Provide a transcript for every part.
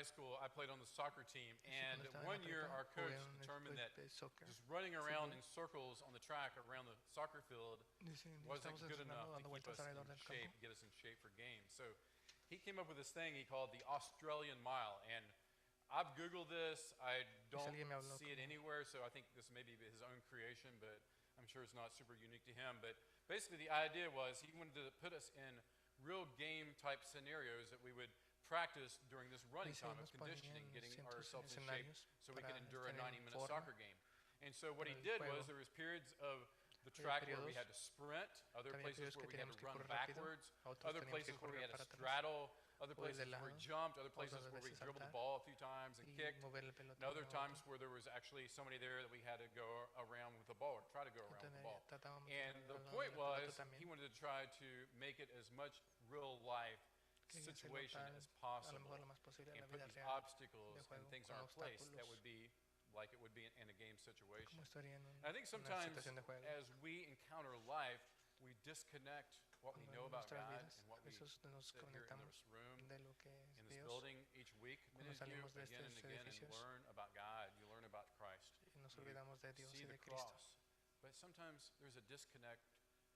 high school, I played on the soccer team, and cuando estaba en la one year prepa, our jugué coach un determined that de soccer. just running around Fútbol. in circles on the track around the soccer field Dice, wasn't estamos good entrenando enough to dando keep vueltas us alrededor in del shape, campo. get us in shape for games. So he came up with this thing he called the Australian Mile, and I've Googled this. I don't see it anywhere, so I think this may be his own creation, but I'm sure it's not super unique to him. But basically the idea was he wanted to put us in real game-type scenarios that we would practice during this running time of conditioning, getting ourselves in shape so we could endure a 90-minute soccer game. And so what he did was there was periods of the track where we had to sprint, other places where we had to run backwards, other places where we had to straddle, other places where we jumped, other places where we dribbled the ball a few times and kicked, and other times where there was actually somebody there that we had to go around with the ball or try to go around with the ball. And the point was he wanted to try to make it as much real life situation as possible and put these obstacles and things in our place that would be like it would be in a game situation. And I think sometimes as we encounter life, we disconnect what we know about God and what we sit here in this room, in this building each week. Many of you again and again and learn about God, you learn about Christ, you see the cross. But sometimes there's a disconnect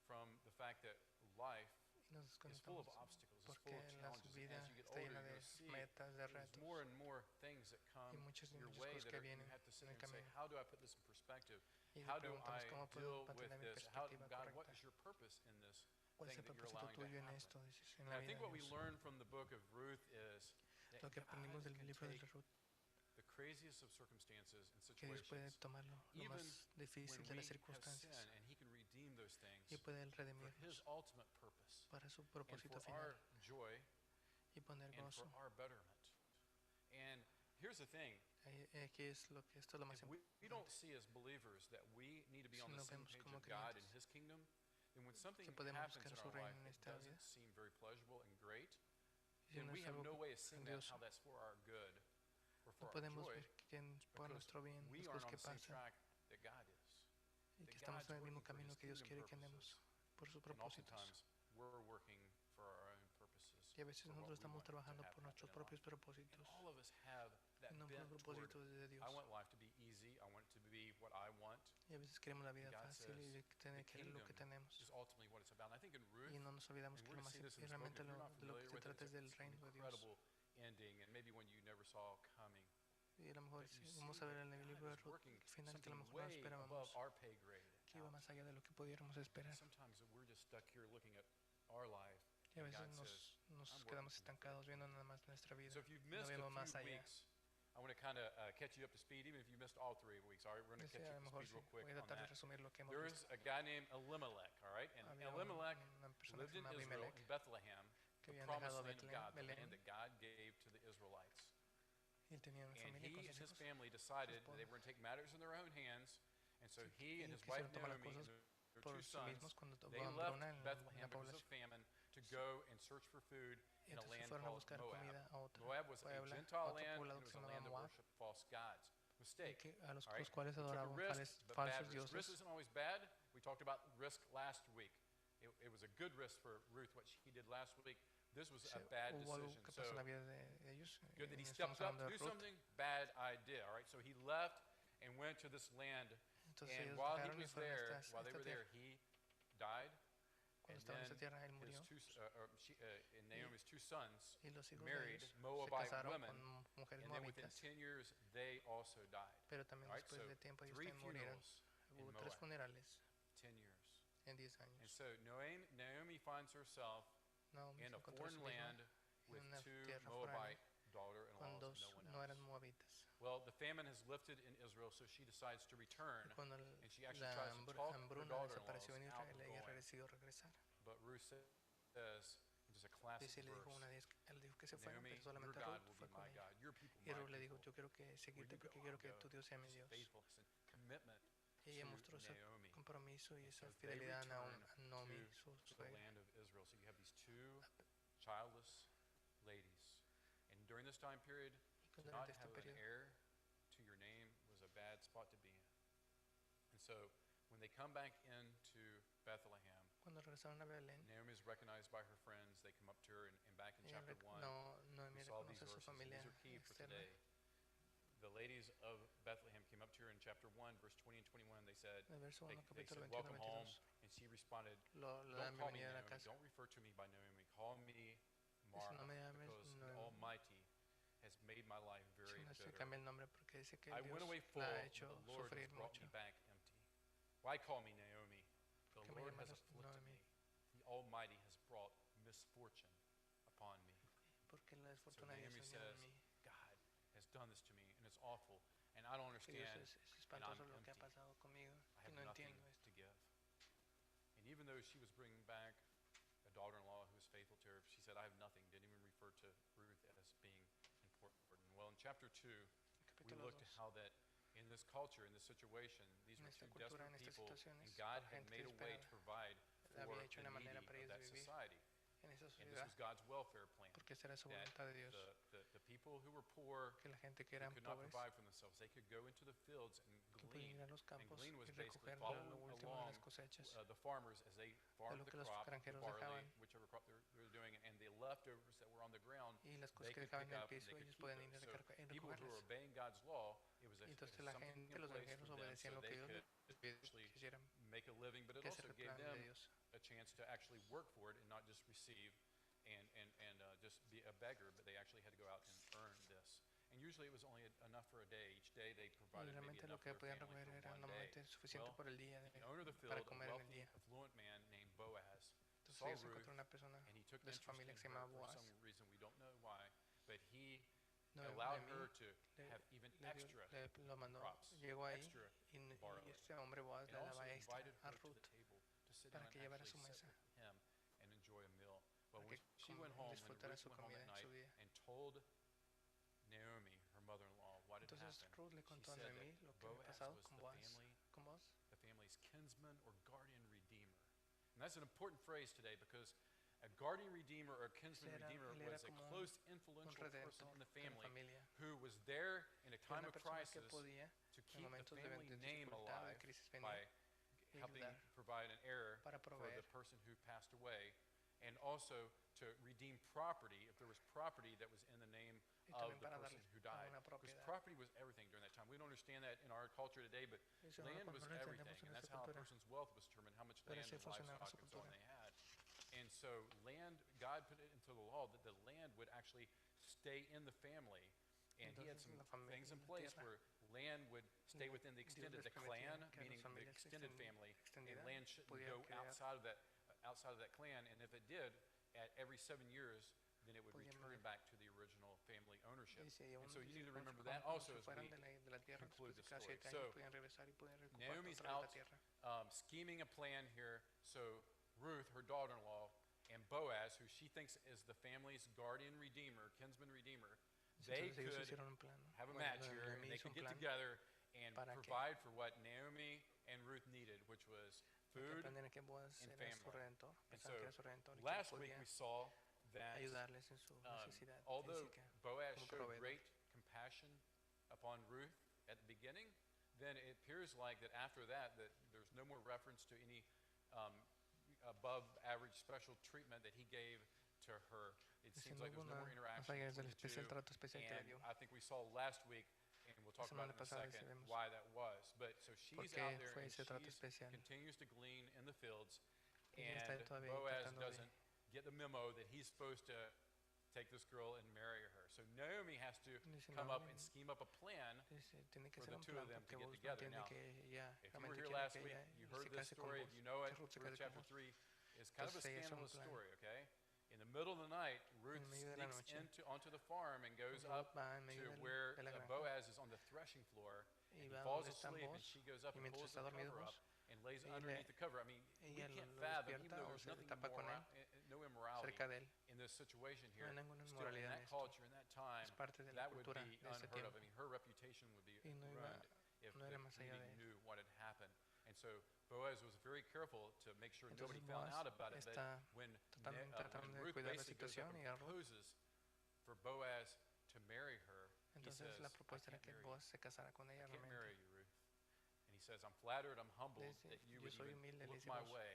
from the fact that life is full of obstacles, it's full of challenges. And as you get older, you're going to see there's more and more things that come your way that you have to sit there and say, how do I put this in perspective? How do I deal with this? God, what is your purpose in this thing that you're allowing to happen? And I think what we learn from the book of Ruth is that God can take the craziest of circumstances and situations, even when we have sin, and He can redeem those things for His ultimate purpose, and for our joy, and for our betterment. And here's the thing, if we don't see as believers that we need to be on the same page of God and His kingdom, then when something happens in our life that doesn't seem very pleasurable and great, then we have no way of seeing that, how that's for our good. No podemos ver que por nuestro bien las cosas que pasan y que estamos en el mismo camino que Dios quiere que andemos por sus propósitos. Y a veces nosotros estamos trabajando por nuestros propios propósitos y no por los propósitos de Dios. Y a veces queremos la vida fácil y querer lo que tenemos. Y no nos olvidamos que lo más realmente lo que se trata es del reino de Dios. Ending, and maybe one you never saw coming. Y a lo mejor vamos a ver en el libro de Ruth el final que a lo mejor no esperábamos, que iba más allá de lo que pudiéramos esperar. Y a veces nos quedamos estancados viendo nada más nuestra vida, no vemos más allá. I want to kind of catch you up to speed, even if you missed all 3 weeks. All right, we're going to catch you up to speed real quick on that. There is a guy named Elimelech, all right? And Elimelech lived in Israel, in Bethlehem, the promised land of God, the land that God gave to the Israelites. And he and his family decided that they were going to take matters in their own hands, and so he and his wife Naomi and their 2 sons, they left Bethlehem because of famine to go and search for food in a land called Moab. Moab was a Gentile land, and it was a land that worshipped false gods. Mistake. All right? He took a risk, but bad risk. Risk isn't always bad. We talked about risk last week. It was a good risk for Ruth, what she did last week. This was a bad decision. So good that he stepped up to do something, bad idea. All right, so he left and went to this land, and while he was there, while they were there, he died. And then Naomi's 2 sons married Moabite women, and then within 10 years, they also died. All right, so 3 funerals in Moab, 10 years. And so Naomi finds herself in a foreign land with 2 Moabite daughter-in-laws and no one else. Well, the famine has lifted in Israel, so she decides to return, and she actually tries to talk her daughter-in-laws out of going. But Ruth says, just a classic verse, Naomi, your God will be my God, your people my people. Where you go, faithfulness and commitment ella mostró ese compromiso y esa fidelidad a Naomi, su suegra. So you have these 2 childless ladies, and during this time period, to not have an heir to your name was a bad spot to be in. And so when they come back into Bethlehem, Cuando regresaron a Belén, Naomi is recognized by her friends. They come up to her, and back in ella chapter 1, Noemí we saw these reconoce a su verses, and familia these are key for externa. today. The ladies of Bethlehem came up to her in chapter 1, verse 20 and 21. They said, En el verso 1, they capítulo said, 21, welcome home. 22, And she responded, le don't dan call me bienvenida a la Naomi. casa. Don't refer to me by Naomi. Call me Dice, Mara, no me llames because the Noemí, Almighty has made my life very sino se bitter. cambia el nombre porque dice que I Dios went away full, la ha but hecho the Lord has sufrir brought mucho. me back empty. Why call me Naomi? The ¿Por qué me Lord has llamas afflicted Noemí? me. The Almighty has brought misfortune upon me. Porque la So desfortuna de Dios Naomi venía says, en mí. God has done this to me, and it's awful, and I don't Que Dios understand, es and I'm espantoso lo que ha empty. pasado conmigo, I que have no nothing entiendo esto. to give. And even though she was bringing back a daughter-in-law who was faithful to her, she said, I have nothing, didn't even refer to Ruth as being important. Well, in chapter 2, we Capítulo looked at 2. how that in this culture, in this situation, these En were esta two cultura, desperate en estas people, situaciones, and God la had gente made a way to desesperada provide for había hecho the una needy manera para of ellos that vivir society. en esa And this sociedad, was God's welfare plan. porque esa era su That voluntad de Dios, the people who were poor, que la gente que who eran could not pobres, provide for themselves, they could go into the fields and que podían glean. ir a los And campos glean was y basically recoger following lo último de along las cosechas, the farmers as they farmed lo the que los crop, the granjeros barley, dejaban, whichever crop they were doing, and the leftovers that were on the ground, y las they cosas que could dejaban pick en el up and piso they could ellos keep podían those. ir a So people who were recogerlas. obeying God's law, it was Y entonces something la in gente, los place granjeros for them obedecían so lo que they Dios could les actually quisieran, make a living, but it que also hacer el gave plan de them Dios. a chance to actually work for it and not just receive and just be a beggar, but they actually had to go out and earn this. And usually it was only enough for a day. Each day they Y provided maybe realmente lo enough que for their podían family recoger for era one day. normalmente suficiente Well, por el día the owner of the para field, a comer en el wealthy, día. affluent man named Boaz, Entonces saw ellos Ruth, encontraron una persona and he took de su interest familia in que se her llamaba for Boaz. some reason we don't know why, but he Noemí allowed her to le, have even le dio- extra lo mandó, crops, llegó ahí extra y barley, este hombre Boaz and le also daba extra invited a her to Ruth the table to sit para down que and llevara actually su sit mesa, with him and enjoy a meal. But para when que she went home, when disfrutara Ruth su went home comida at en night su día. and told Naomi, her mother-in-law, what had Entonces happened, Ruth le she contó a said Noemí that lo que había Boaz pasado was con the Boaz. family's kinsman or guardian redeemer. And that's an important phrase today because a guardian redeemer or kinsman redeemer Él era was a como close, un influential redentor person in the de la family familia. who was there in a Era time una of persona que crisis podía, to en keep the momentos de family name dificultad o de alive crisis, by venir y helping ayudar provide an heir para for proveer the person who passed away, and also to redeem property if there was property that was in the name y of también the para person darle who died. una Because propiedad. property was everything during that time. We don't understand that in our culture today, but Eso no land lo was entendemos everything, en and that's nuestra how a cultura. person's wealth was determined, how much Pero land así and funcionaba livestock su and so on cultura. they had. And so land, God put it into the law that the land would actually stay in the family. And he had Entonces, some la familia, things in la place tierra, where land would stay within the Dios extended, les the permitía clan, que meaning las the familias extended family, and extendida land shouldn't pudieran go crear, outside of that clan. And if it did, at every 7 years, then it would podían return mover. back to the original family ownership. Y si And aún so you need to cuando remember se that cuando also se as fueran we de la tierra conclude después the de cada story. 7 So, años podían regresar y podían recuperar Naomi's otra vez out la tierra. scheming a plan here. So Ruth, her daughter-in-law, and Boaz, who she thinks is the family's guardian redeemer, kinsman redeemer, they Entonces ellos could hicieron un plan. have a Bueno, match here, and Noemí they hizo could un get plan together and para que- provide for what Naomi and Ruth needed, which was que food. aprendieran que Boaz and era su family. redentor, And pensaban so que era su redentor y que last week podía we saw that ayudarles en su necesidad although física. Boaz como showed proveedor. great compassion upon Ruth at the beginning, then it appears like that after that there's no more reference to any above average special treatment that he gave to her. It Dice, seems no like hubo there's no more más interaction allá between del the two. especial trato especial que le And dio. I think we saw last week, and we'll talk about semana it in a pasada second, vemos why that was. But so she's por qué out there fue and ese trato she especial. continues to glean in the fields, Ella está and todavía Boaz tratando de- doesn't get the memo that he's supposed to take this girl and marry her. So Naomi has to Dice, come up Naomi and scheme up a plan. Dice, tiene que for ser the un two plan of them porque to get vos no together. entiende Now, que ella If you were realmente here quiere last que week, ella you se heard this case con story. vos, If you know it, que Ruth se Ruth case con chapter vos. 3 is kind of a Entonces, ellas son un scandalous plan. story, okay? In the middle of the night, Ruth medio de la sneaks noche, onto the farm and goes Ruth up va en medio to del- where de la granja Boaz is on the threshing floor, y and he va falls donde están asleep, and vos, she goes up y and mientras pulls está the dormido cover vos, up and lays ella underneath the cover. I mean, we ella can't lo fathom, even despierta though o there's se nothing tapa con él no immorality cerca de él. in this situation No here, hay ninguna still in inmoralidad en that esto. culture, in that time, Es parte de la that would cultura be de ese unheard of. tiempo. I mean, her reputation would be Y no iba- ruined if no era más the allá meeting de- knew what had happened. And so Boaz was very careful to make sure nobody Entonces found Boaz out about it. But está when, tratando de Ruth cuidar la basically goes up situación and y a Ruth- proposes for Boaz to marry her, he Entonces says, la I propuesta era can't que marry Boaz you. se casara con ella I can't realmente. marry you, Ruth. And he says, I'm flattered, I'm humbled Dice, that you yo would soy even humilde, le look dice my Boaz. way,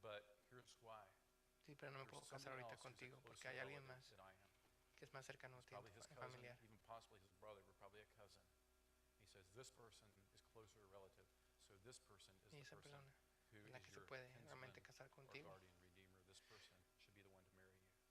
but here's why. Sí, pero no me puedo casar ahorita contigo porque hay alguien más que es más cercano a ti, Probably his cousin, familiar. even possibly his brother, but probably a cousin. He says, this person is closer relative, so this person is Y the esa person persona who es la is que se your puede kinsman realmente casar or contigo. guardian redeemer. This person should be the one to marry you.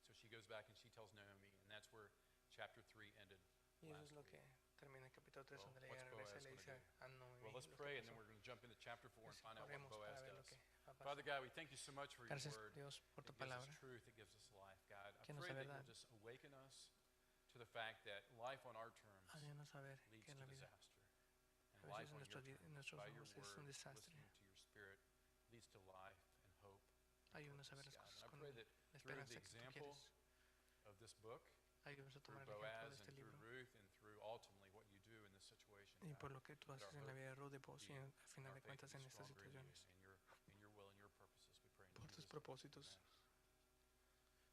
So she goes back and she tells Naomi, and that's where chapter 3 ended Y eso last es lo week. que termina el capítulo 3, Well, donde what's ella regresa y Boaz le gonna dice a Noemi Well, let's lo que pray, and then pasó. we're going to jump into chapter 4 and Así find out what oremos Boaz para ver lo does. que va a Father pasar. God, we thank you so much for your Gracias, word. Dios, por tu It gives us palabra, truth, it gives us life, God. I que nos pray da that verdad. you'll just awaken us to the fact that life on our terms Ayúdanos a ver leads que en to la vida disaster. And a life veces on your en terms, nuestros by your ojos es un word, desastre. listening to your spirit, leads to life and hope and Ayúdanos a ver purpose, las God. cosas And I con pray la that through the esperanza que tú example quieres. of this book, Ayúdanos a through tomar el ejemplo de Boaz este and through libro Ruth and through ultimately what you do in this situation, y God, por lo que tú that haces our en la hope vida de Ruth y Boaz y be al and final our de faith cuentas be en estas stronger in you situaciones, and your will and your purposes. We pray in por tus Jesus' name. propósitos. Amen.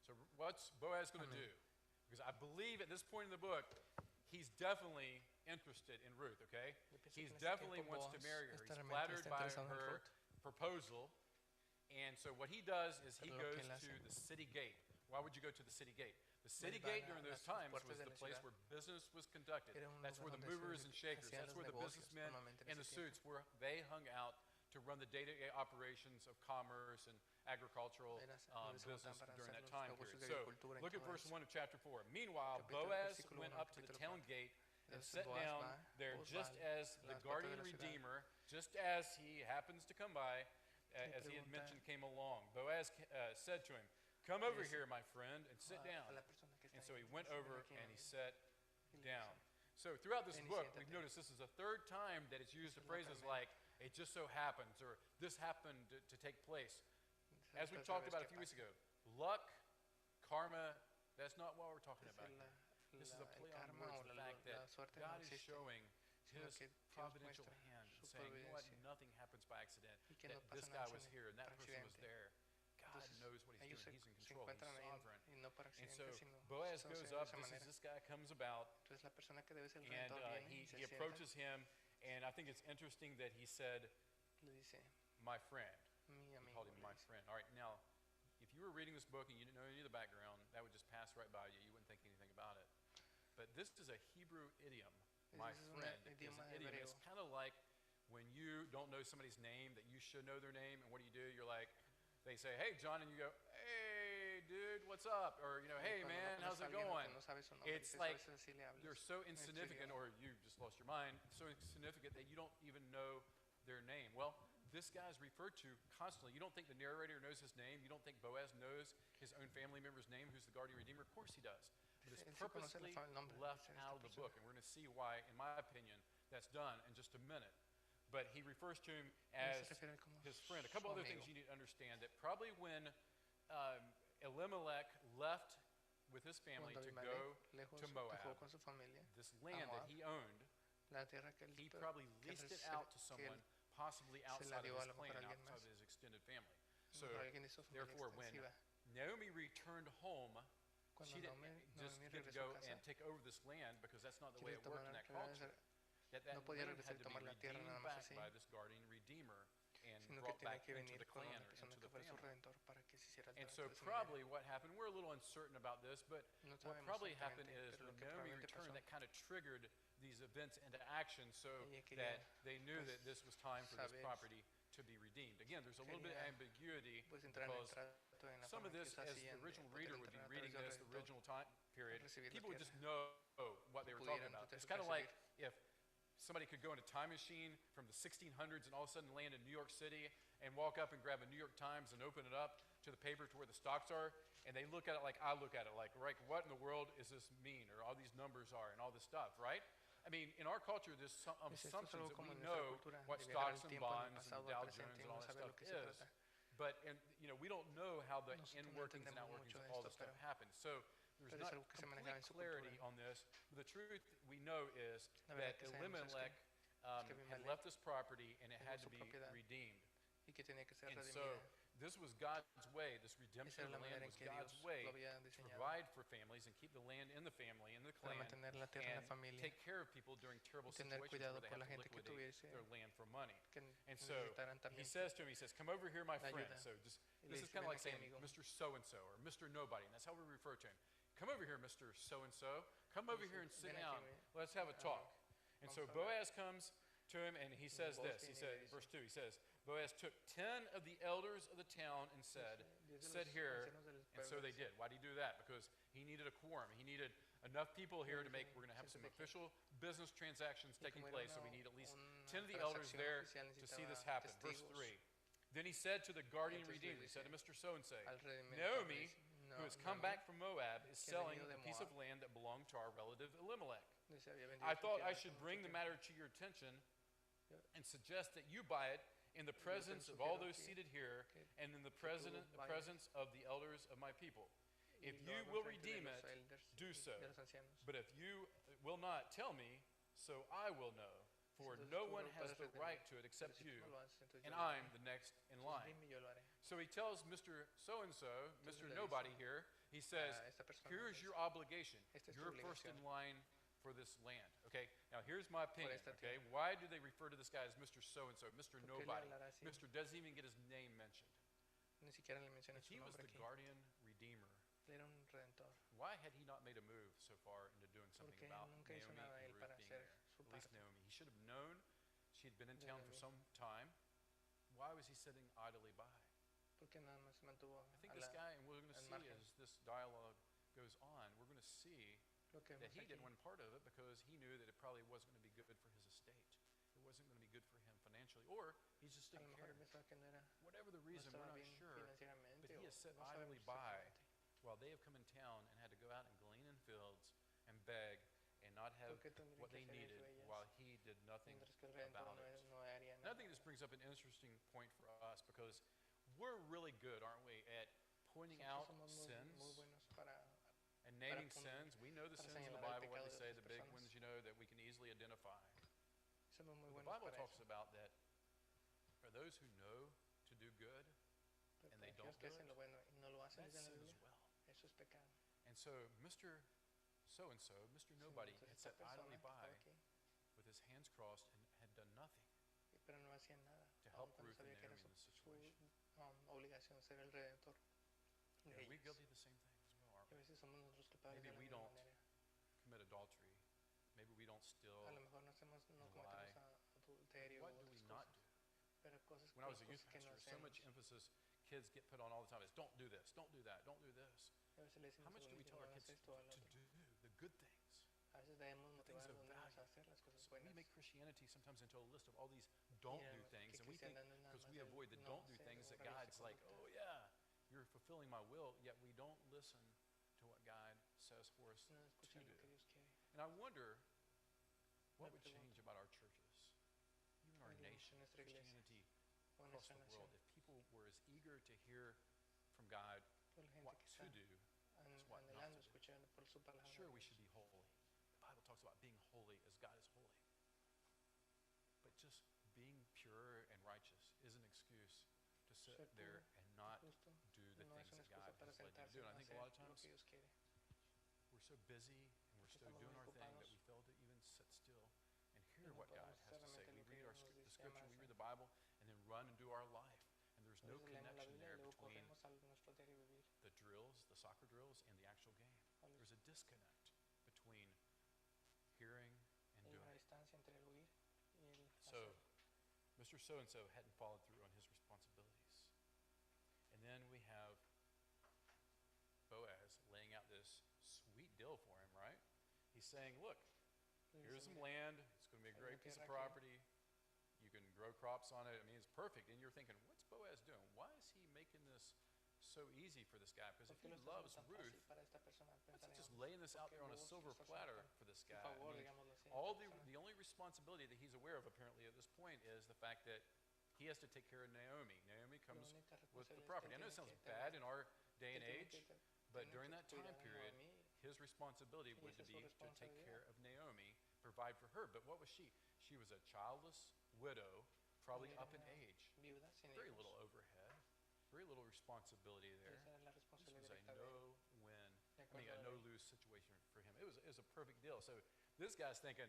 So what's Boaz going to Amén. do? Because I believe at this point in the book, he's definitely interested in Ruth, okay? Yo pienso He que en este definitely tiempo wants to Boaz marry her. está He's realmente flattered by interesado en her Ruth. proposal. And so what he does is he Pero lo goes que él to hace- the city gate. Why would you go to the city gate? The city va a gate during those las times puertas was de the la place ciudad. where business was conducted. Era un That's where lugar the donde se movers and shakers, hacían that's los where the negocios, businessmen normalmente en and the ese tiempo. suits were, they hung out to run the day-to-day operations of commerce and agricultural Era donde se business juntaban para during hacer that los time negocios period. de So agricultura y look at todo verse eso. 1 of chapter 4. Meanwhile, Capítulo- Boaz versículo went 1, up to the capítulo town 4. gate and Entonces sat Boaz down va, there Boaz just va as a the las puertas de guardian la ciudad. redeemer, just as he happens to come by, as he had pregunta- mentioned, came along. Boaz said to him, "Come over dice here, my friend, and sit a down." la persona que está And so ahí, he went dice, "Ven over aquí, and he amigo." sat Y le down. dice, So throughout this "Ven y book, siéntate." we've noticed this is the third time that it's used Esa the es la phrases primera. like, "it just so happens," or "this happened to take place." Esa As we es la talked vez about a que few weeks pasa. ago, luck, karma, that's not what we're talking Es about el, here. This is a el play on karma words, o the la fact that suerte God no is existe, showing sino his que Dios providential muestra hand su and saying, you know what, providencia, nothing happens by accident. y que That no pasa this nada guy was sin- here and that por person was accidente. there. God Entonces, knows what he's ellos doing. He's in se control. He's encuentran ahí sovereign. y no por And accidente, so sino Boaz está goes sucediendo de up, esa manera. this guy comes about, Entonces la persona que debe ser el and redentor viene he y se sienta, approaches him, and I think it's interesting that he said, le dice, my friend. mi He amigo, called him le my dice. friend. All right, now, if you were reading this book and you didn't know any of the background, that would just pass right by you. You wouldn't think anything about it. But this is a Hebrew idiom. My Ese es un friend is idioma an idiom. hebreo. It's kind of like when you don't know somebody's name that you should know their name, and what do? You're like, they say, "Hey, John," and you go, "Hey, dude, what's up?" Or you know, Y "Hey, cuando man, no how's conoces a it alguien going?" que no sabe su nombre, It's dices, like "A veces así le hablas they're so en su insignificant, idioma". or you just lost your mind, so insignificant that you don't even know their name. Well, this guy's referred to constantly. You don't think the narrator knows his name. You don't think Boaz knows his own family member's name, who's the guardian redeemer. Of course he does. But it's Él sí conoce purposely el nombre left de out esta of the persona. book, and we're going to see why, in my opinion, that's done in just a minute. But he refers to him Él as se refiere a él como his friend. A su couple other amigo. things you need to understand, that probably when Elimelech left with his family Cuando to Abimelech, go lejos, to se Moab, fue con su familia, this land that Moab, he owned, la tierra que él he to- probably que leased it se- out to que someone él possibly se la outside of dio a his lo mejor clan, a alguien outside más. of his extended family. a lo So, mejor alguien de su familia therefore, when extensiva. Naomi returned home, Cuando she didn't Noemi just get to regresó go a casa, and take over this land, because that's not the way quiere it worked in tomar that la culture. That no podía land regresar had y to be tomar la tierra redeemed nada más back así, by this guardian redeemer and sino que brought tenía back que into venir the con clan una or persona into que the fuera su family. redentor para que se hiciera And dentro so de su probably what happened, we're a little uncertain about this, but No what sabemos probably happened exactamente, is pero when lo que Naomi probablemente returned, pasó, that kind of triggered these events into action, so ella quería, that they knew pues, that this was time for this saber, property to be redeemed. Again, there's a little bit of quería, ambiguity, pues, entrar en el because trato en la some forma of que this, ellos as hacían the de original poder reader would be entrar a reading través del this, the redentor, original time period, recibir la people would tierra, just know what they were talking pudieran about. entonces It's kind of like recibir. if somebody could go in a time machine from the 1600s and all of a sudden land in New York City and walk up and grab a New York Times and open it up to the paper to where the stocks are, and they look at it like I look at it, like, right, what in the world is this mean, or all these numbers are and all this stuff, right? I mean, in our culture, there's some Pues esto es assumptions algo that como we en nuestra know cultura, what de viajar al stocks and tiempo, en el bonds and pasado, the al Dow presente, Jones y and no all that saber lo stuff que se is. trata. But, we don't know how the Nosotros in no workings and entendemos out workings mucho of de all esto, this stuff pero- happen. So there's pero es not algo que se complete manejaba en su clarity cultura. on this. But the truth we know is La verdad that que sabemos es que- Elimelech had Abimelech left this property and it dejó had to su be propiedad redeemed. y que tenía que ser And so redimida. this was God's way. This redemption Esa of era the la land manera en was que God's Dios way lo había to diseñado provide for families and keep the land in the family, in the para clan, mantener la tierra en la and familia take care of people during terrible y tener situations cuidado where they por la have to gente que liquidate tuviese their land for money. que And so necesitaran he también says to him, he says, come over here, my la friend. ayuda. So just, Y le this is dice, kind ven of like aquí, saying amigo. Mr. So-and-so or Mr. Nobody. And that's how we refer to him. Come over here, Mr. So-and-so. Come over here and sit ven down. aquí, Let's have a talk. And so vamos a hablar. Boaz comes to him and he says Boaz this. He viene y said, le dice, verse 2, he says, Boaz took 10 of the elders of the town and said, sit here. And so they did. Why did he do that? Because he needed a quorum. He needed enough people here to make, we're going to have some official business transactions taking place, so we need at least 10 of the elders there to see this happen. Verse 3. Then he said to the guardian redeemer, he said to Mr. So-and-so, Naomi, who has come back from Moab, is selling a piece of land that belonged to our relative Elimelech. I thought I should bring the matter to your attention and suggest that you buy it in the presence of all those seated here and in the presence of the elders of my people. If you will redeem it, do so. But if you will not, tell me, so I will know. For no one has the right to it except you, and I'm the next in line. So he tells Mr. So-and-so, Mr. Nobody here, he says, here's your obligation. You're first in line for this land. Okay, now here's my opinion. Okay, why do they refer to this guy as Mr. So-and-so, Mr. Nobody? Mr. doesn't even get his name mentioned. If he was the guardian redeemer, why had he not made a move so far into doing something about Naomi and Ruth being there? At least Naomi. He should have known she had been in town for some time. Why was he sitting idly by? I think this guy, and we're going to see as this dialogue goes on, we're going to see that he didn't win part of it because he knew that it probably wasn't going to be good for his estate. It wasn't going to be good for him financially, or he just didn't care. Whatever the reason, we're not sure, but he has sat idly by while they have come in town and had to go out and glean in fields and beg and not have what they needed while he did nothing about it. And I think this brings up an interesting point for us because we're really good, aren't we, at pointing out sins and naming sins. We know the sins in the Bible, what they say, the big ones, you know, that we can easily identify. The Bible talks about that for those who know to do good and they don't do it, that's sin as well. And so Mr. So-and-so, Mr. Nobody, had sat idly by with his hands crossed and had done nothing to help Ruth and Naomi in this situation. And are we guilty of the same thing as well, aren't we? Maybe we don't commit adultery. Maybe we don't steal, lie. What do we not do? When I was a youth pastor, so much emphasis kids get put on all the time is don't do this, don't do that, don't do this. How much do we tell our kids to do the good things? The things of value. So we make Christianity sometimes into a list of all these don't do things, and we think because we avoid the don't do things that God's like, oh yeah, you're fulfilling my will, yet we don't listen to what God says for us to do. And I wonder what would change about our churches, even our nation, Christianity across the world, if people were as eager to hear from God what to do as what not to do. Sure, we should be holy. The Bible talks about being holy as God is holy. But just being pure and righteous is an excuse to sit there and not do the things that God has led you to do. And I think a lot of times we're so busy and we're still doing our thing that we fail to even sit still and hear what God has to say. We read the scripture, we read the Bible, and then run and do our life. And there's no connection there between the drills, the soccer drills, and the actual game. There's a disconnect between hearing and doing. So, Mr. So-and-so hadn't followed through on his responsibilities. And then we have Boaz laying out this sweet deal for him, right? He's saying, look, here's some land. It's going to be a great piece of property. You can grow crops on it. I mean, it's perfect. And you're thinking, what's Boaz doing? Why is he making this so easy for this guy? Because if he loves Ruth, let's just laying this out there on a silver platter for this guy. I mean, the only responsibility that he's aware of apparently at this point is the fact that he has to take care of Naomi. Naomi comes with the property. I know it sounds bad in our day and age, but during that time period, his responsibility would be to take care of Naomi, provide for her. But what was she? She was a childless widow, probably up in age. Very little overhead, very little responsibility there. Esa es la This responsabilidad was a directa de él. no-win, De I mean, acuerdo a a él. no-lose situation for him. It was a perfect deal. So this guy's thinking,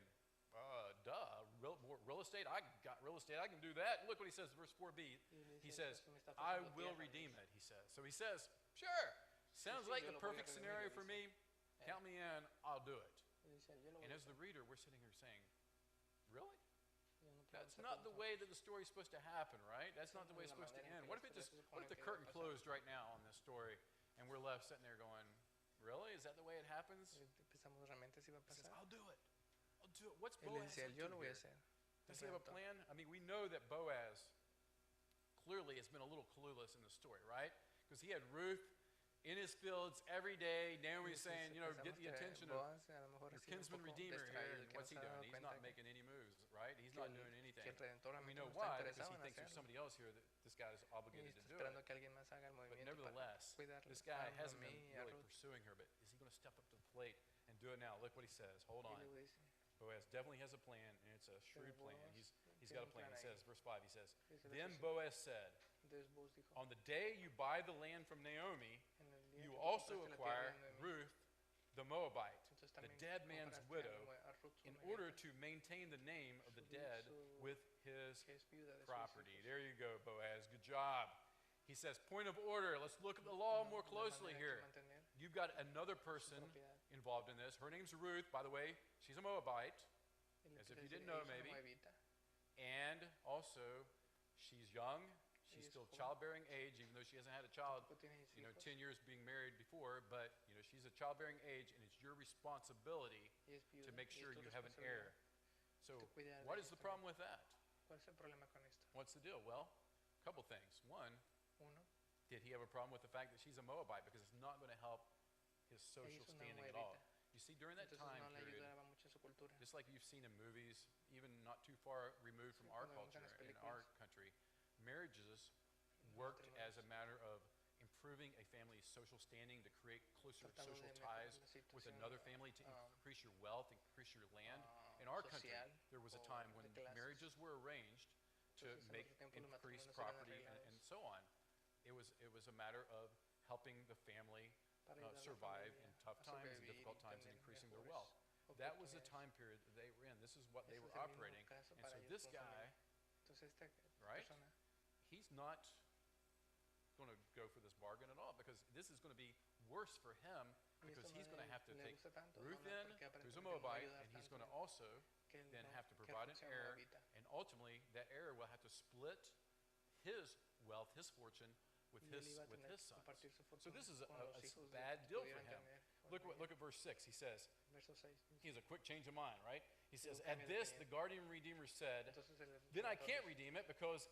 real estate, I got real estate, I can do that. Look what he says, verse 4b. Y le He dice, says, "Pues me está I ofreciendo will tierra", le redeem dice. it, he says. So he says, sure, sounds sí, like yo the lo voy a perfect redimir, scenario le for dice. me. Count me in, I'll do it. Y dice, "Yo lo voy And a as the hacer". reader, we're sitting here saying, really? Y uno That's pregunta not the cómo way that the story's supposed to happen, right? That's Esa not the no way es it's la supposed to manera en end. que What la if historia se what supone if the que curtain debe pasar? closed right now on this story and we're left sitting there going, really? Is that the way it happens? Empezamos realmente si va a He says, pasar. I'll do it. I'll do it. What's Él le Boaz decía, up yo to lo voy a here? hacer. Does he have a plan? I mean, we know that Boaz clearly has been a little clueless in the story, right? Because he had Ruth in his fields every day. Naomi's saying, get the attention of your kinsman redeemer here. And what's he doing? He's not making any moves, right? He's not doing anything. And we know why, because he thinks there's somebody else here that this guy is obligated to do it. But nevertheless, this guy hasn't been really pursuing her, but is he going to step up to the plate and do it now? Look what he says. Hold on. Boaz definitely has a plan, and it's a shrewd plan. He's got a plan. He says, verse 5, he says, then Boaz said, on the day you buy the land from Naomi, you also acquire Ruth the Moabite, the dead man's widow, in order to maintain the name of the dead with his property. There you go, Boaz. Good job. He says, point of order. Let's look at the law more closely here. You've got another person involved in this. Her name's Ruth. By the way, she's a Moabite, as if you didn't know maybe. And also, she's young. She's still childbearing age, even though she hasn't had a child, 10 years being married before. But, she's a childbearing age, and it's your responsibility to make sure you have an heir. So what is the problem with that? What's the deal? Well, a couple things. One, did he have a problem with the fact that she's a Moabite? Because it's not going to help his social standing at all. You see, during that time period, just like you've seen in movies, even not too far removed from our culture, in our country, marriages worked as a matter of improving a family's social standing, to create closer social ties with another family, to increase your wealth, increase your land. In our country, there was a time when marriages were arranged to increase property and so on. It was a matter of helping the family survive in tough times and difficult times and increasing their wealth. That was the time period that they were in. This is what they were operating. And so this guy, right, he's not going to go for this bargain at all, because this is going to be worse for him, because he's going to have to take Ruth in, who's a Moabite, and he's going to also then have to provide an heir, and ultimately that heir will have to split his wealth, his fortune, with his sons. So this is a bad deal for him. Look at verse 6. He says, he has a quick change of mind, right? He says, at this the guardian redeemer said, then I can't redeem it, because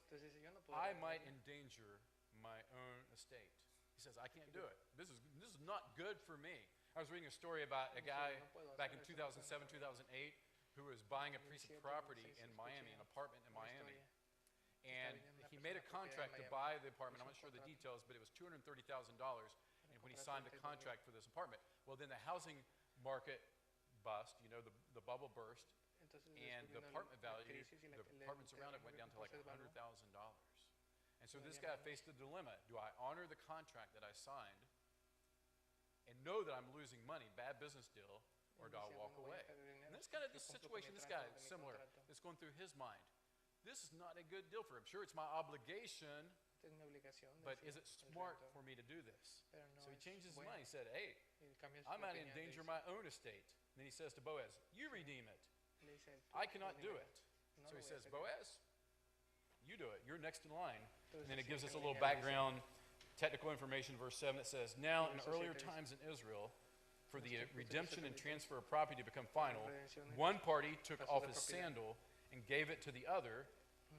I might endanger my own estate. He says, I can't do it. This is not good for me. I was reading a story about a guy back in 2007, 2008, who was buying a piece of property in Miami, an apartment in Miami. And he made a contract to buy the apartment. I'm not sure the details, but it was $230,000. And when he signed the contract for this apartment, well, then the housing market bust, the bubble burst, and the apartment value, the apartments around it went down to like $100,000. And so this guy faced a dilemma. Do I honor the contract that I signed and know that I'm losing money, bad business deal, or do I walk away? And that's kind of the situation this guy is similar, that's going through his mind. This is not a good deal for him. Sure, it's my obligation, but is it smart for me to do this? So he changed his mind. He said, hey, I might endanger my own estate. And then he says to Boaz, you redeem it. I cannot do it. So he says, Boaz, you do it. You're next in line. And then it gives us a little background, technical information, verse 7, that says, now in earlier times in Israel, for the redemption and transfer of property to become final, one party took off his sandal and gave it to the other.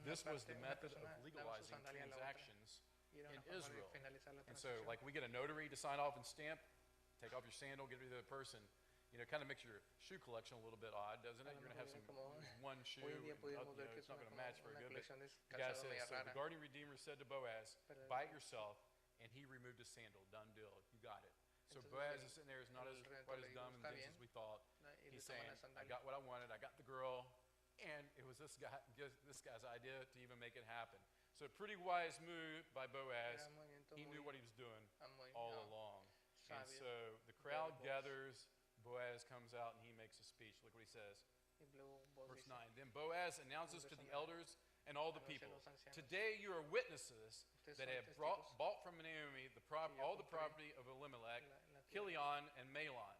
This was the method of legalizing transactions in Israel. And so, like, we get a notary to sign off and stamp, take off your sandal, give it to the other person. Kind of makes your shoe collection a little bit odd, doesn't it? You're going to have one shoe, it's not going to match very good. But the guy says, so the guardian redeemer said to Boaz, buy it yourself, and he removed his sandal. Done deal. You got it. So Boaz is sitting there, is not quite as dumb and dense as we thought. He's saying, I got what I wanted, I got the girl, and it was this guy's idea to even make it happen. So a pretty wise move by Boaz. He knew what crowd gathers, Boaz comes out and he makes a speech. Look what he says. Verse 9. Then Boaz announces to the elders and all the people, today you are witnesses that I have bought from Naomi all the property of Elimelech, Chilion, and Mahlon.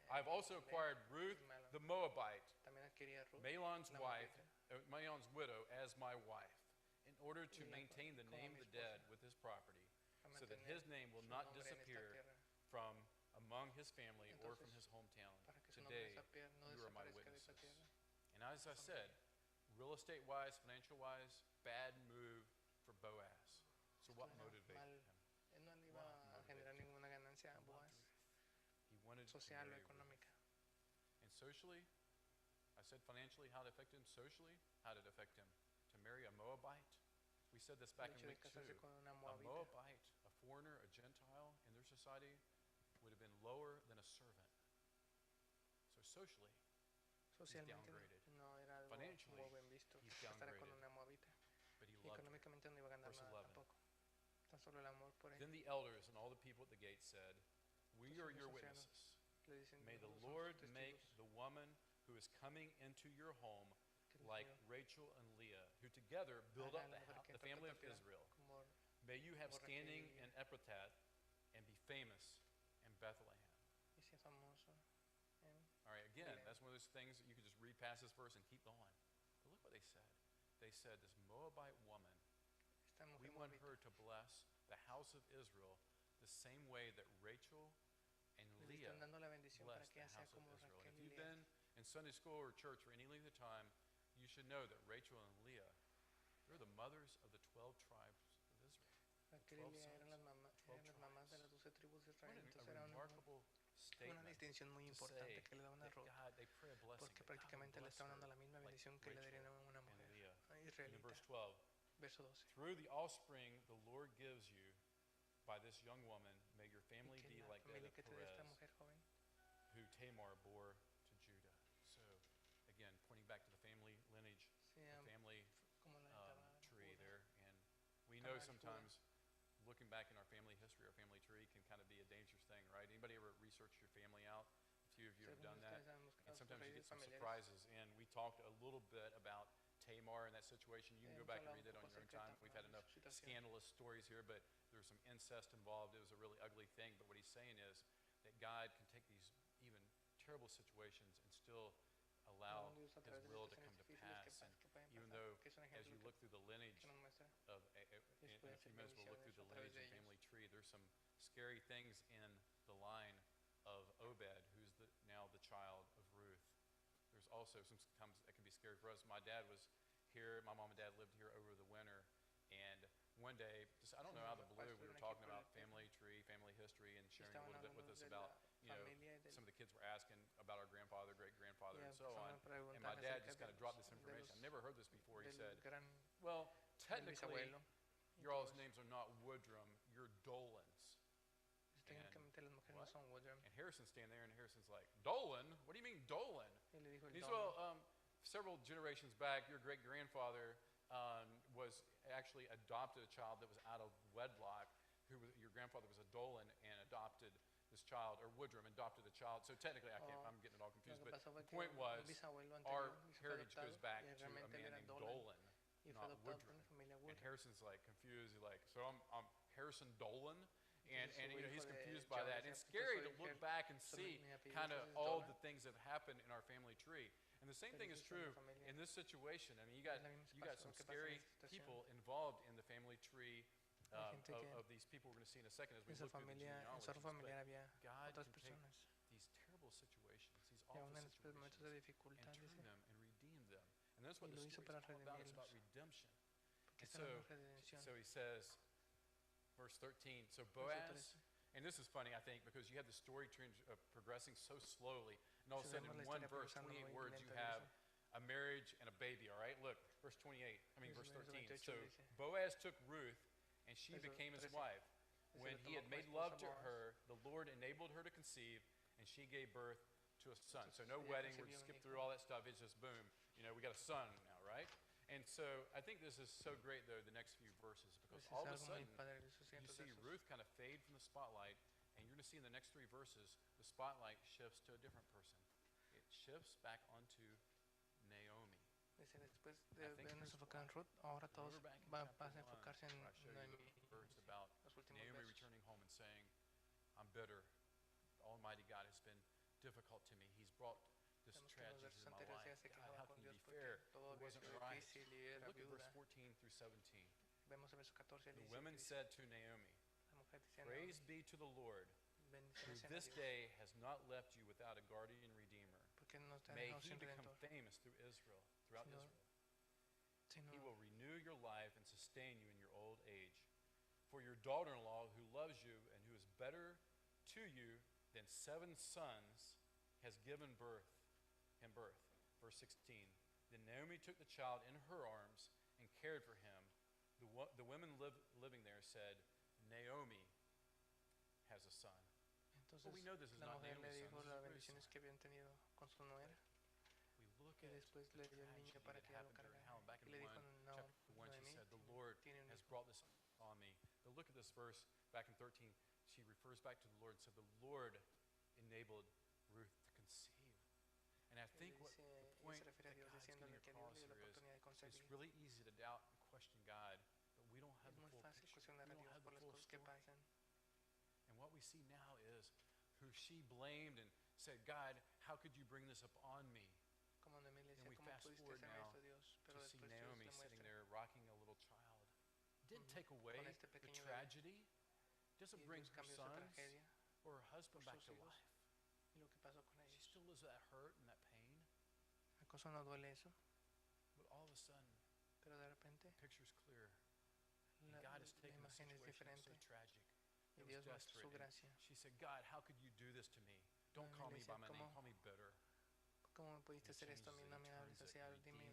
I have also acquired Ruth the Moabite, Mahlon's widow, as my wife, in order to maintain the name of the dead with his property, so that his name will not disappear from among his family or from his hometown. Today, you are my witnesses. And as I said, real estate-wise, financial-wise, bad move for Boaz. So what motivated him? He wanted to marry Ruth. And socially, I said financially, how it affected him. Socially, how did it affect him? To marry a Moabite. We said this back in week 2. A Moabite, a foreigner, a Gentile in their society would have been lower than a servant. So socially, he's downgraded. Financially, he's downgraded. But he loved her. Verse 11. Then the elders and all the people at the gate said, we are your witnesses. May the Lord make the woman who is coming into your home like Rachel and Leah, who together build up the family of Israel. May you have standing in Ephrathah and be famous in Bethlehem. All right, again, that's one of those things that you could just read past this verse and keep going. But look what they said. They said, this Moabite woman, we want her to bless the house of Israel the same way that Rachel and Leah blessed the house of Israel. And if you've been in Sunday school or church for any length of time, you should know that Rachel and Leah, they're the mothers of the 12 tribes of Israel. 12 sons, 12 tribes. What a remarkable statement una distinción muy importante que le daban a Ruth, God, they pray a blessing, porque prácticamente le estaban dando la misma bendición que le darían a una mujer israelita. Verse 12. Verso 12. Through the offspring the Lord gives you by this young woman, may your family be like that of Perez, who Tamar bore to Judah. So, again, pointing back to the family lineage, the family tree there. And we know sometimes, looking back in our family history, our family tree can kind of be a dangerous thing, right? Anybody ever researched your family out? A few of you have done that. And sometimes you get some surprises. And we talked a little bit about Tamar in that situation. You can go back and read that on your own time. We've had enough scandalous stories here, but there was some incest involved. It was a really ugly thing. But what he's saying is that God can take these even terrible situations and still allow his will to come to pass. And even though, as you look through the lineage of, in a few minutes we'll look through the lineage and family tree, there's some scary things in the line of Obed, who's now the child of Ruth. There's also sometimes that can be scary for us. My dad was here, my mom and dad lived here over the winter, and one day, just I don't know, out of the blue, we were talking about family tree, family history, and sharing a little bit with us about, some of the kids were asking about our grandfather, great-grandfather, and so on. And my dad just kind of dropped this information. I've never heard this before. He said, well, technically, your all's names are not Woodrum, you're Dolans. And Harrison's standing there, and Harrison's like, Dolan? What do you mean Dolan? He said, well, several generations back, your great-grandfather was actually adopted a child that was out of wedlock. Your grandfather was a Dolan and adopted this child, or Woodrum adopted a child. So technically, I'm getting it all confused. But the point was, our heritage goes back to a man named Dolan, not Woodrum. And Harrison's like confused. He's like, so I'm Harrison Dolan? And he's confused by that. And it's scary to look back and see kind of all the things that have happened in our family tree. And the same thing is true in this situation. I mean, you got some scary people involved in the family tree of these people we're going to see in a second as we look through the genealogies. But God can take these terrible situations, these awful situations, and turn them and redeem them. And that's what the story is all about. It's about redemption. And so he says, verse 13, so Boaz, and this is funny, I think, because you have the story progressing so slowly, and all of a sudden in one verse, 28 words, you have a marriage and a baby, all right? Look, verse 13. So Boaz took Ruth, and she became his wife. When he had made love to her, the Lord enabled her to conceive, and she gave birth to a son. So no wedding, we're just skip through all that stuff, it's just boom. We got a son now, right? And so I think this is so great, though, the next few verses, because all of a sudden you see Ruth kind of fade from the spotlight, and you're going to see in the next 3 verses, the spotlight shifts to a different person. It shifts back onto Naomi. Dice, después de vernos enfocado en Ruth, ahora todos van a enfocarse en Noemí. Verse about Naomi returning home and saying, I'm bitter. Almighty God has been difficult to me. He's brought this tragedy into my life. God, how can you be fair? It wasn't right. Look at verse 14 through 17. The women said to Naomi, Praise be to the Lord, who this day has not left you without a guardian redeemer. May he become famous throughout Israel. He will renew your life and sustain you in your old age. For your daughter-in-law, who loves you and who is better to you than 7 sons, has given birth. Verse 16. Then Naomi took the child in her arms and cared for him. The women living there said, Naomi has a son. Entonces, well, we know this is la not mujer le Naomi's dijo son, las this is bendiciones Ruth's que habían tenido con su nuera. We look Y después le dio el niño para que ella lo cargara. Y le dijo, no, Noemi, she said, the Lord has brought this on me. But look at this verse back in 13. She refers back to the Lord and said, the Lord enabled Ruth to conceive. And I think what the point that God is getting across here is, it's really easy to doubt and question God, but we don't have the full picture. We don't have the full story. And what we see now is who she blamed and said, God, how could you bring this upon me? And we fast forward now to see Naomi sitting there rocking a little child. Didn't take away the tragedy. Doesn't bring her sons or her husband back to life. She still lives with that hurt and that pain. ¿Acaso no duele eso? But all of a sudden, Pero de repente, the picture's clear. And God has taken a situation so tragic. y It was Dios muestra su desperate. gracia. She said, God, how could you do this to me? Don't call me by my name. Call me bitter. ¿Cómo me pudiste And hacer esto a mí? No me hables así, dime,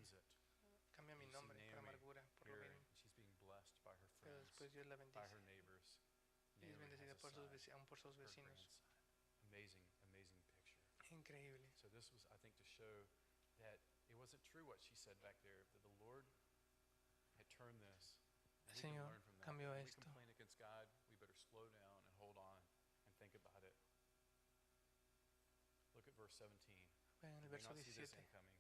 cambia mi nombre por amargura, por lo mismo. She's being blessed by her Pero friends, después Dios la by bendice. her neighbors. Y es Naomi bendecida has a por sus, son, aún por sus her vecinos. grandson. Amazing, amazing picture. Increíble. So this was, I think, to show that it wasn't true what she said back there, that the Lord had turned this. And we can Señor learn from that. cambió When we esto. complain against God, we better slow down and hold on and think about it. Look at verse 17. En el You may verso not see this 17, incoming.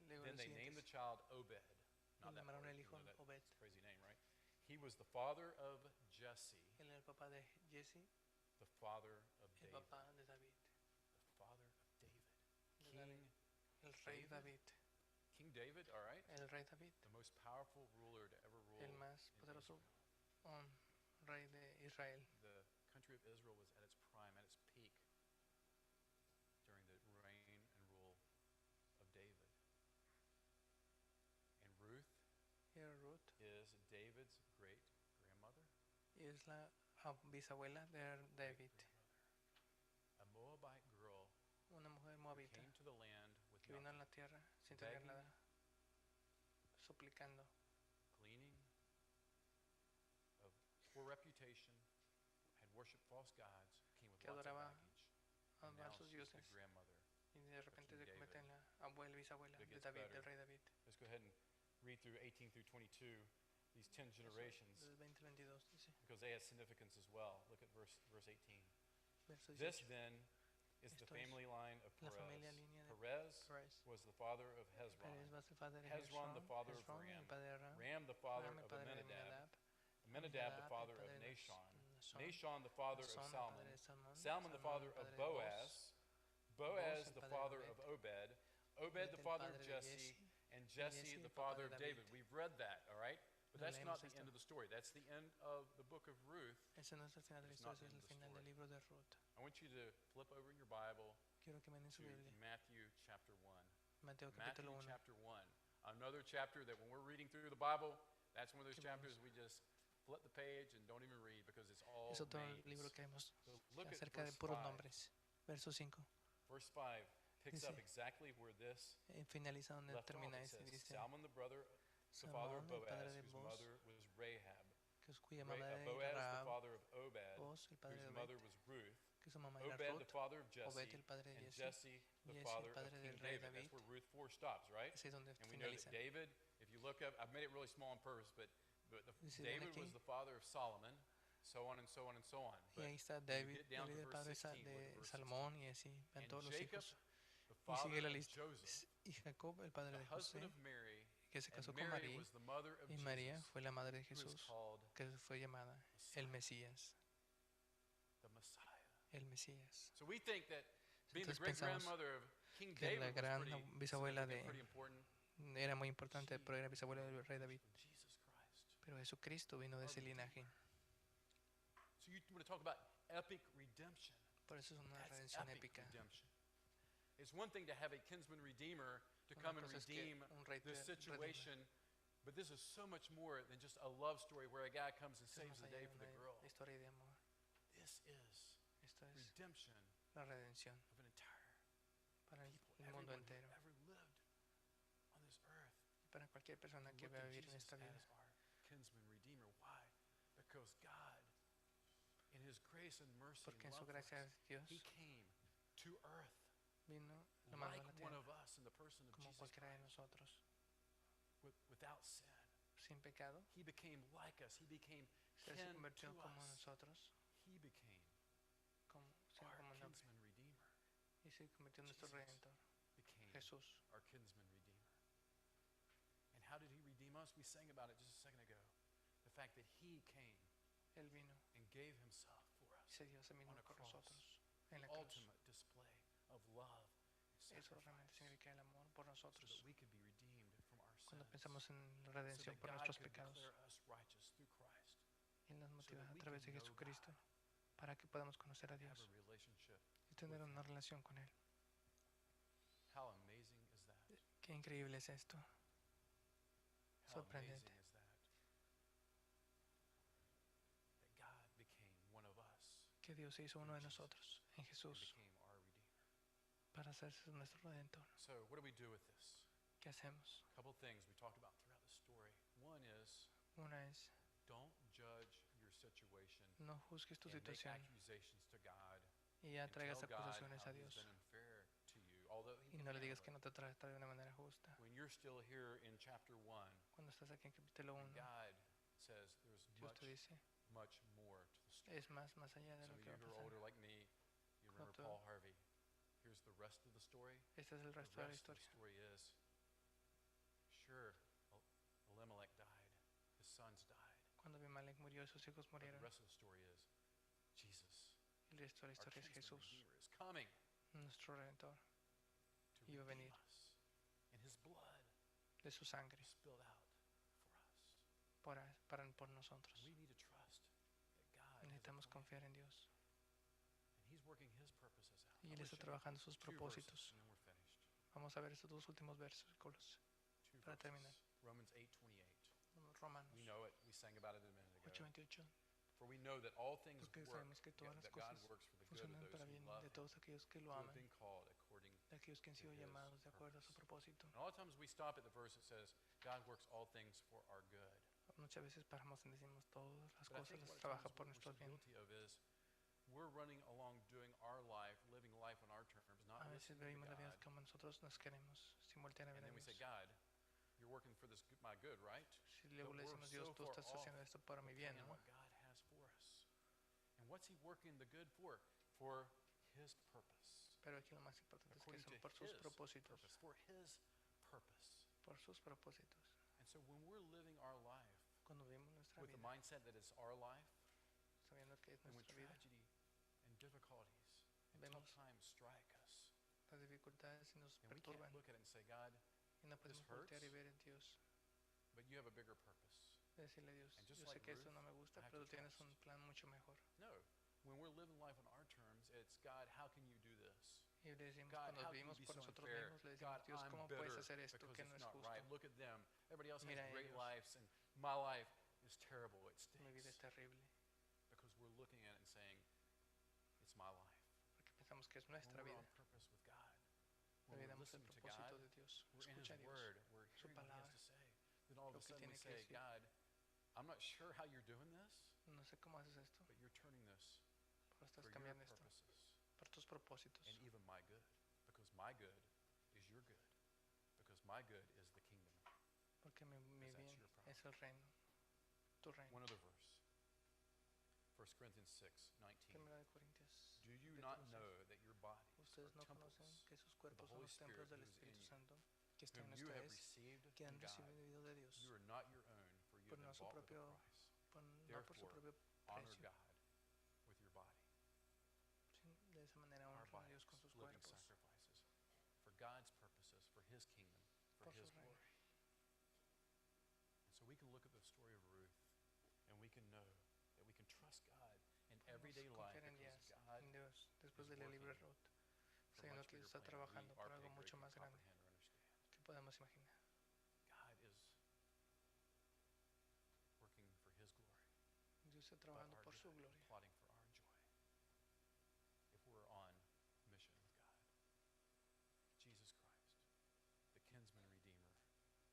leo Then el they named the siguiente. child Obed. Y Not that llamaron part, el you hijo know that Obed. crazy name, right? He was the father of Jesse, Él era el papá de Jesse, the father of el David. papá de David. The father of David. De King David. El rey David. King David, all right? El rey David. The most powerful ruler to ever rule El más in poderoso Israel. rey de Israel. The country of Israel was at its prime, at its peak, during the reign and rule of David. And Ruth Era Ruth. is David's great-grandmother. Y es la bisabuela de David. Great-grandmother. A Moabite girl Una mujer who moabita came to the land with que vino a nothing, la tierra sin tener begging, nada, suplicando, gleaning, of poor reputation, had worshipped false gods, came with que lots of adoraba baggage. a And now falsos she's the dioses. grandmother. Y de repente se King convierte en David. la abuela, bisabuela It de gets David, better. del rey David. Let's go ahead and read through 18 through 22, these 10 generations, Del 20-22 dice, because they have significance as well. Look at verse 18. verso This 18. then is the Esto es family line of la Perez. familia línea de Perez Perez. was the father of Hezron. Perez va a ser padre de Hezron, the father of Hezron, Ram. el padre de Ram. Ram, the father Ram, el of padre de Amminadab. Aminadab. Amminadab, the el father of padre de Nashon. Nason. Nashon, the father of Nason, el Salmon. padre de Salmón. Salmon, the father el of padre de Boaz. Boaz, el the padre de father Obed. of Obed. Obed, Obed, the el father padre of de Jesse. Jesse. And Jesse, Jesse, the el papá father de of David. David. We've read that, all right? But Lo that's not leemos the esto. end of the story. That's the end of the book of Ruth. Ese no es el final de la It's not historia, the es el end of the final del story. libro de Ruth. I want you to flip over in your Bible Quiero que miren su to Biblia. Matthew chapter 1. Mateo Matthew capítulo 1. chapter 1. Another chapter that when we're reading through the Bible, that's one of those Que vamos. chapters we just flip the page and don't even read because it's all Es otro names. libro que vemos So look at acerca de verse puros 5. nombres. Verso 5. Verse 5 picks Dice, up exactly where this Finaliza donde left off. termina It ese. says, Dice, Salmon, the father of Salmón, el Boaz, padre de whose Boaz, mother was Rahab. cuya madre Boaz, era the Rahab, father of Obed, Boaz, el padre whose de mother Obed, was Ruth. que su mamá era Obed, the Ruth, father of Jesse, Obed, el padre de and Jesse, Jesse, the Jesse, el father of padre King del rey David. That's David. where Ruth 4 stops, right? Ese es donde And we know that finaliza. David, if you look up, I've made it really small on purpose, but Dice, David aquí, was the father of Solomon. so on and so on and so on. Y ahí está David, David el padre de Salomón, y así van todos los hijos. Y sigue la lista. Y Jacob, el padre de José, que se casó con María, y María fue la madre de Jesús, que fue llamada el Mesías. El Mesías. Entonces pensamos que la gran bisabuela era muy importante, pero era bisabuela del rey David. Pero Jesucristo vino de ese linaje. Por eso es una redención épica. It's one thing to have a kinsman redeemer to come and redeem this situation, but this is so much more than just a love story where a guy comes and saves the day for the girl. This is redemption la redención of an entire para el mundo entero, para cualquier persona que va a vivir en esta vida. Kinsman redeemer. Why? Because God, in His grace and mercy Porque and en su love gracia for us, Dios He came to earth vino like one of us in the person of como Jesus cualquiera de Christ, nosotros, without sin. sin pecado. He became like us. He became Se kin convirtió to como us. nosotros, He became como our nombre, kinsman redeemer. y se convirtió en nuestro redentor, Became Jesús. our kinsman redeemer. And how did He redeem us? We sang about it just a second ago. The fact that He came Él vino and gave Himself for y us. se dio a sí mismo on a por cross. nosotros en The la cruz. ultimate display of love and Eso realmente sacrifice, significa el amor por so nosotros. that we could be redeemed from our Cuando sins, pensamos en la so redención that por God nuestros could pecados, declare us righteous through Christ, Él nos motiva that a we través de can know Jesucristo God, para que podamos conocer a have Dios a relationship y tener with una Him. relación con Él. How amazing is that? Qué increíble es esto. How Sorprendente. amazing is that? That God became one of us Que Dios se hizo uno de nosotros en and Jesús became our redeemer. para hacerse nuestro redentor. So what do we do with this? ¿Qué hacemos? A couple of things we talked about throughout the story. One is, Una es, don't judge your situation no juzgues tu and make situación accusations to God y ya and traigas tell God acusaciones how a He's Dios been unfair to you, although He y can no le handle digas que it. no te trata de una manera justa. When you're still here in chapter 1, Cuando estás aquí en capítulo and 1, God says there's Dios te dice, much more to the story. es más allá de Some lo of que you va a who are pasar. older like me, you remember Cuando- Paul Harvey. Here's the rest of the story. Este es el The resto de la rest of the historia. story is, sure, Elimelech died, his sons died, Cuando Abimelech murió y sus hijos but the murieron, rest of the story is Jesus, el resto de la our historia es kinsman Jesús, redeemer, is coming nuestro redentor, to iba a redeem venir. us, and His blood de su sangre spilled out for us. por nosotros. We need to trust that God has a Necesitamos plan, confiar en Dios and He's working His purposes out. y I Él wanna está show you trabajando sus 2 verses, propósitos. and then we're finished. Vamos a ver estos dos últimos versículos 2 para verses. terminar. Romans 8:28. Romanos We know it. We sang about it a minute ago. 8:28. For we know that all things Porque work, sabemos que todas las that God cosas works for the good of funcionan those para who bien love de Him, todos aquellos que lo who have aman, been called according. de aquellos que han sido His llamados de acuerdo a su purpose. propósito. And a lot of times we stop at the verse that says, God works all things for our good. Muchas veces paramos y decimos todas las But I cosas think a lot las of trabaja times por what we're nuestro so bien. guilty of is we're running along doing our life, living life on our terms, not A veces listening vivimos to la vida God. como nosotros nos queremos, sin voltear a ver And a then we say, Dios. God, you're working for this my good, right? Si luego le decimos, Dios, tú estás haciendo esto para mi bien, And ¿no? what God has for us. And what's He working the good for? For His purpose. Pero aquí lo más importante es que According son to por sus His propósitos, purpose. For His purpose. por sus propósitos. And so when we're living our life Cuando vivimos nuestra with the vida, mindset that it's our life, sabiendo que es and when nuestra vida, tragedy and difficulties and Vemos tough times strike us, las dificultades y nos and we can't perturban, look at it and say, God, y no podemos voltear y ver en Dios, but you have a bigger purpose. decirle a Dios, And just yo like sé que esto Ruth, no me gusta, I have pero to tú tienes trust. un plan mucho mejor. No. When we're living life on our terms, it's God, how can you do this? Y le decimos, God, cuando how can you vivimos be por so nosotros unfair? mismos, le decimos, God, Dios, I'm ¿cómo bitter puedes hacer esto because que no it's es not justo? right. Look at them. Everybody else Mira has great ellos. lives, and my life is terrible. It Mi vida es stinks. terrible, Because we're looking at it and saying, it's my life. porque pensamos que es When nuestra we're vida. on purpose with God, when we're Olvidamos el listening to propósito God, de Dios. we're in Escucha a His Dios, Word, we're su hearing what He has palabra, to say. Then all of lo a que sudden we tiene que say, decir. God, I'm not sure how you're doing this, No sé cómo haces esto, but you're turning this pero estás for your cambiando esto purposes por tus propósitos. and even my good. Because my good is your good. Because my good is the kingdom. Porque mi Because that's bien your problem. es el reino, tu reino. One other verse. 1 1 Corinthians 6:19. Primera de Corintios Do you 6. not know that your bodies are Ustedes no temples conocen que sus of the cuerpos son Holy los templos Spirit del who is in Espíritu you, Santo que está en whom you have ustedes, received que han from God? recibido de Dios, You are not your own, for you por have no, been bought with a price. no por su Therefore, propio honor precio. God with your body. De esa manera Our honran a Dios con bodies, sus living cuerpos, sacrifices for God's purposes, for His kingdom, for por su His reino. glory. And so we can look at the story of Ruth, and we can know that we can trust God in everyday life because God en Dios, después is del libro de working Ruth, for sabiendo much que bigger está plan than we trabajando are por algo big, mucho can más grande comprehend or understand. que podemos imaginar. God is working for His glory, Dios está but trabajando our por su joy, gloria. plotting for our joy. If we're on mission with God, Jesus Christ, the kinsman redeemer,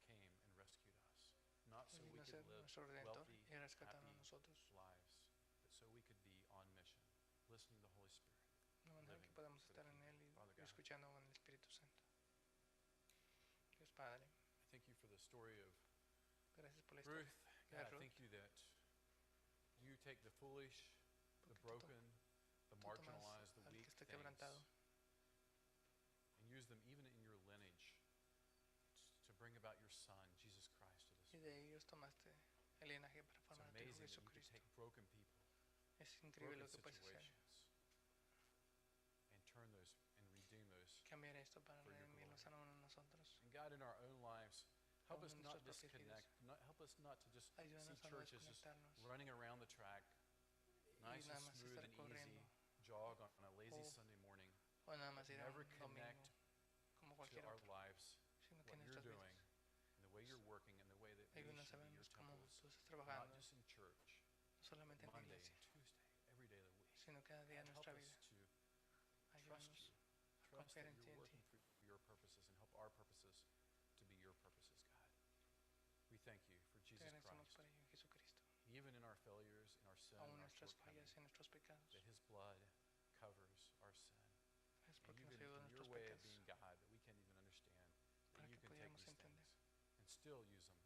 came and rescued us, not so Él we vino a could ser live nuestro redentor wealthy, y rescatarnos a happy nosotros, lives, but so we could be on mission, listening to the Holy Spirit, de manera que living podamos for the estar en kingdom. Él y Father God, escuchando con el Espíritu Santo. Dios Padre, I thank you for the story of gracias por la historia Ruth. de God, I Ruth. thank you that you take the foolish, the Porque tú broken, the tomas marginalized, the al weak que está things, quebrantado and use them even in your lineage to bring about your Son, Jesus Christ, to this y world. de ellos tomaste el linaje para It's formar a tu Hijo amazing that you can Jesucristo. take broken people, Es increíble broken lo que puedes hacer. situations, and turn those and redeem those Cambiar esto para for your redimirnos a glory. uno de nosotros. And God, in our own lives, help Aún us en not nuestras propias disconnect, help us not to just see Ayúdanos a no churches just desconectarnos running around the track, nice nada and más smooth estar and corriendo easy, jog on a lazy o- Sunday morning, o nada más but ir a never un domingo connect como to cualquier our otro, lives, sino que what en you're nuestras doing, vidas and the way you're working, and the way that we ayúdanos a should be your vernos como temples, tú estás not trabajando, just in church, no solamente en la Monday iglesia, and Tuesday, every day of the week. sino cada día God, de help nuestra us vida. to trust Ayúdanos you, a trust confiar that en ti, you're en working ti. for your purposes and help our purposes to be your purposes, God. We thank you for Te Jesus agradecemos Christ, por ello en Jesucristo. even in our failures, in our sin, Aún and our nuestras shortcomings, fallas y nuestros pecados. that His blood covers our sin. Es And porque nos even ayuda in your nuestros way of pecados being God, that we can't even understand, that para you que can take pudiéramos these entender. things and still use them